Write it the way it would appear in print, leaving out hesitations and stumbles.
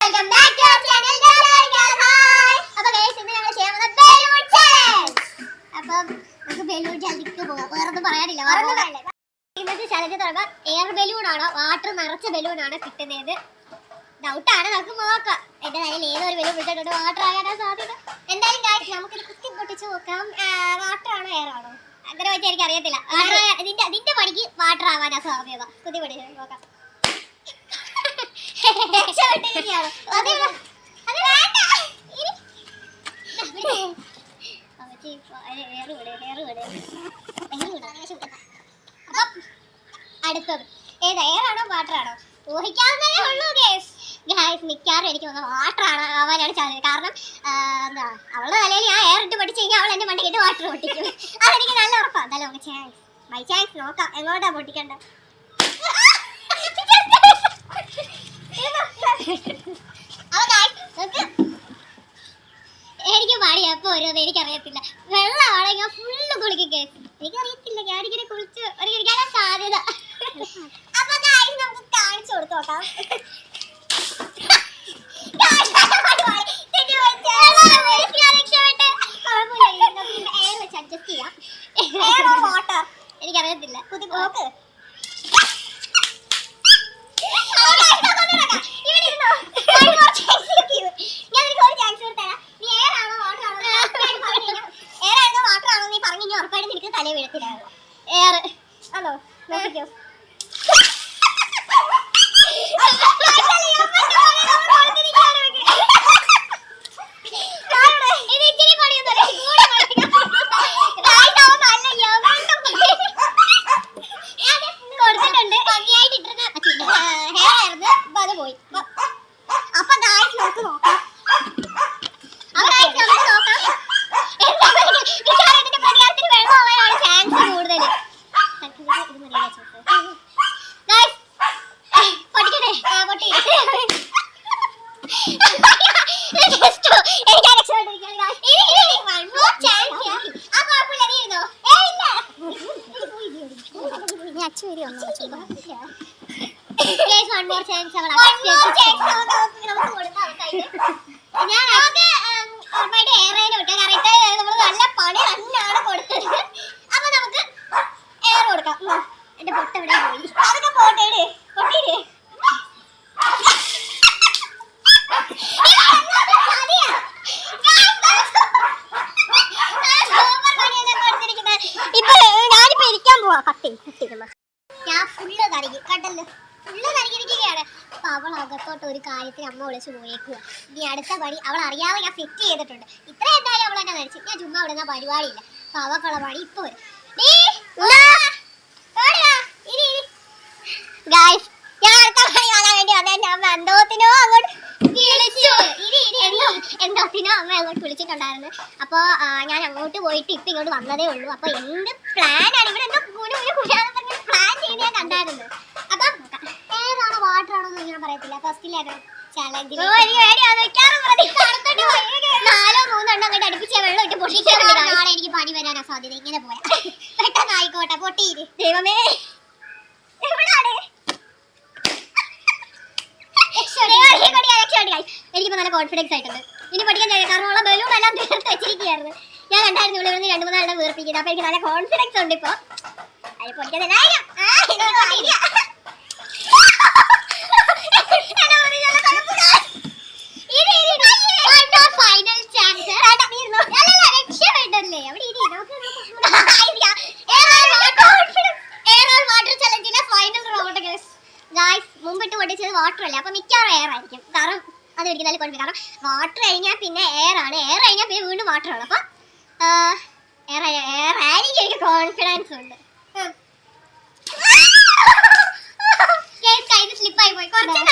Welcome back to അവർ channel. അപ്പോൾ guys ഇന്ന് ഞങ്ങൾ ചെയ്യാൻ പോകുന്ന ബലൂൺ ചലഞ്ച്. അപ്പോൾ നമുക്ക് ബലൂൺ ചലഞ്ചിക്ക് പോകാം. വേറൊന്നും പറയാനില്ല. ഇന്നത്തെ ചലഞ്ച് തുടങ്ങാം. എയർ ബലൂൺ ആണോ വാട്ടർ നിറച്ച ബലൂൺ ആണോ കിട്ടുന്നത്? ഡൗട്ടാണ്, നമുക്ക് നോക്കാം. എന്റെ കയ്യിൽ ഏതൊരു ബലൂൺ പിടിച്ചിട്ടുണ്ട് വാട്ടർ ആകാനാ സാധ്യത. എന്തായാലും ഗയ്സ് നമുക്കിത് കുത്തി പൊട്ടിച്ച് നോക്കാം. വാട്ടർ ആണോ എയർ ആണോ അങ്ങനെ വെച്ചാൽ എനിക്ക് അറിയത്തില്ല. ഇതിന്റെ പണിക്ക് വാട്ടർ ആവാനാ സാധ്യത. കുത്തി പൊട്ടിച്ച് നോക്കാം. അടുത്തത് ഏത് എയറാണോ വാട്ടറാണോ ഊഹിക്കാവുന്നതേ ഉള്ളൂ. ഗൈസ് മിക്കാറും എനിക്ക് വാട്ടർ ആണ് ആവാനാണ് സാധ്യത. കാരണം എന്താ അവളുടെ തലയിൽ ഞാൻ എയർ ഇട്ട് പൊട്ടിച്ച് കഴിഞ്ഞാൽ അവൾ എന്റെ മണ്ടിക്കിട്ട് വാട്ടർ പൊട്ടിക്കും. അതെനിക്ക് നല്ല ഉറപ്പാണ്. എന്തായാലും നമുക്ക് ചാൻസ് ബൈ ചാൻസ് നോക്കാം എങ്ങോട്ടാ പൊട്ടിക്കണ്ടത്. എനിക്ക് പാടിയ അപ്പൊ ഓരോന്ന് എനിക്കറിയത്തില്ല. വെള്ളമാണെങ്കിൽ ഫുള്ള് കുളിക്കും. എനിക്കറിയത്തില്ല, ഞാനിങ്ങനെ കുളിച്ച് ഒരു സാധ്യത. അപ്പൊ നമുക്ക് കാണിച്ചു കൊടുത്തു നോക്കാം. അഡ്ജസ്റ്റ് ചെയ്യാം. വാട്ടർ എനിക്കറിയത്തില്ല. കുത്തി നോക്ക്. ഉറപ്പായിട്ട് നിനക്ക് തല വീഴത്തില്ലായിരുന്നു. എയർ ആണോ നോക്കിക്കോ. കൊടുത്തിട്ടുണ്ട് ഭംഗിയായിട്ട് ഇട്ടിരുന്ന ഹെയർ ആയിരുന്നു. അപ്പൊ അത് പോയി. അപ്പൊ ഗായ്സ് നമുക്ക് നോക്കാം. എന്റെ പൊട്ട എവിടെ പോയി? അതൊക്കെ പോട്ടേട് പൊട്ടീര്. ഞാനിപ്പോ ഇരിക്കാൻ പോവാ. ഞാൻ ഫുള്ള് കരകി കണ്ടല്ലോ, ഫുള്ള് കരകിരിക്കുകയാണ്. അപ്പൊ അവൾ അകത്തോട്ട് ഒരു കാര്യത്തിന് അമ്മ വിളിച്ച് പോയേക്കുക. ഇനി അടുത്ത പണി അവൾ അറിയാതെ ഞാൻ സെറ്റ് ചെയ്തിട്ടുണ്ട്. ഇത്ര എന്തായാലും അവൾ എന്നെ നയിച്ചു. ഞാൻ ചുമ്മാ വിടുന്ന പരിപാടിയില്ല. അപ്പൊ അവക്കുള്ള പണി ഇപ്പൊ വരും. ഗായ്സ് ഞാൻ അടുത്ത പണി കാണാൻ വേണ്ടി വന്ന എന്റെ അമ്മ എന്തോത്തിനോ അങ്ങോട്ട് വിളിച്ചു. എന്തോത്തിനോ അമ്മ അങ്ങോട്ട് വിളിച്ചിട്ടുണ്ടായിരുന്നു. അപ്പോൾ ഞാൻ അങ്ങോട്ട് പോയിട്ട് ഇപ്പം ഇങ്ങോട്ട് വന്നതേ ഉള്ളൂ. അപ്പോൾ എന്ത് പ്ലാനാണ് ഇവിടെ എന്തോ പ്ലാൻ ചെയ്ത് ഞാൻ കണ്ടായിരുന്നു. അപ്പം ഏതാണോ വാട്ടറാണോ എന്ന് ഞാൻ പറയത്തില്ല. ഫസ്റ്റിലേതോ ചലഞ്ചിൽ 4 3 എണ്ണം അങ്ങോട്ട് അടുപ്പിച്ച വെള്ളം ഇട്ട് പൊട്ടിക്കാൻ നാളെ എനിക്ക് പണി വരാനാ സാധ്യത. ഇങ്ങനെ പോയാ പെട്ടെന്ന് ആയിക്കോട്ടെ. പൊട്ടിയിര് ദൈവമേ. എനിക്കിപ്പോ നല്ല കോൺഫിഡൻസ് ആയിട്ടുണ്ട്. ഇനി പഠിക്കാൻ കഴിയും. കാരണം ഉള്ള ബലൂൺ എല്ലാം തീർത്ത് വെച്ചിരിക്കുകയായിരുന്നു. ഞാൻ കണ്ടായിരുന്നു ഇവിടെ നിന്ന് 2 3 എണ്ണം വീർപ്പിക്കുന്നത്. അപ്പൊ എനിക്ക് നല്ല കോൺഫിഡൻസ് ഉണ്ട് ഇപ്പൊ. അത് പൊട്ടിക്കാൻ ഫൈനൽ ചാൻസ്. രക്ഷപ്പെട്ടല്ലേ അവിടെ വാട്ടർ ചലഞ്ചിലെ ഫൈനൽ റൗണ്ട്. ഗായ്സ് മുമ്പിട്ട് പൊട്ടിച്ചത് വാട്ടർ അല്ലേ, അപ്പൊ മിക്കവാറും എയർ ആയിരിക്കും. കാരണം അത് എനിക്ക് നല്ല കോൺഫിഡൻസ്. കാരണം വാട്ടർ കഴിഞ്ഞാൽ പിന്നെ എയർ ആണ്, എയർ കഴിഞ്ഞാൽ പിന്നെ വീണ്ടും വാട്ടർ ആണ്. അപ്പൊ എയർ ആയിരിക്കും. എനിക്ക് കോൺഫിഡൻസ് ഉണ്ട്. സ്ലിപ്പായി പോയി കുറച്ച്.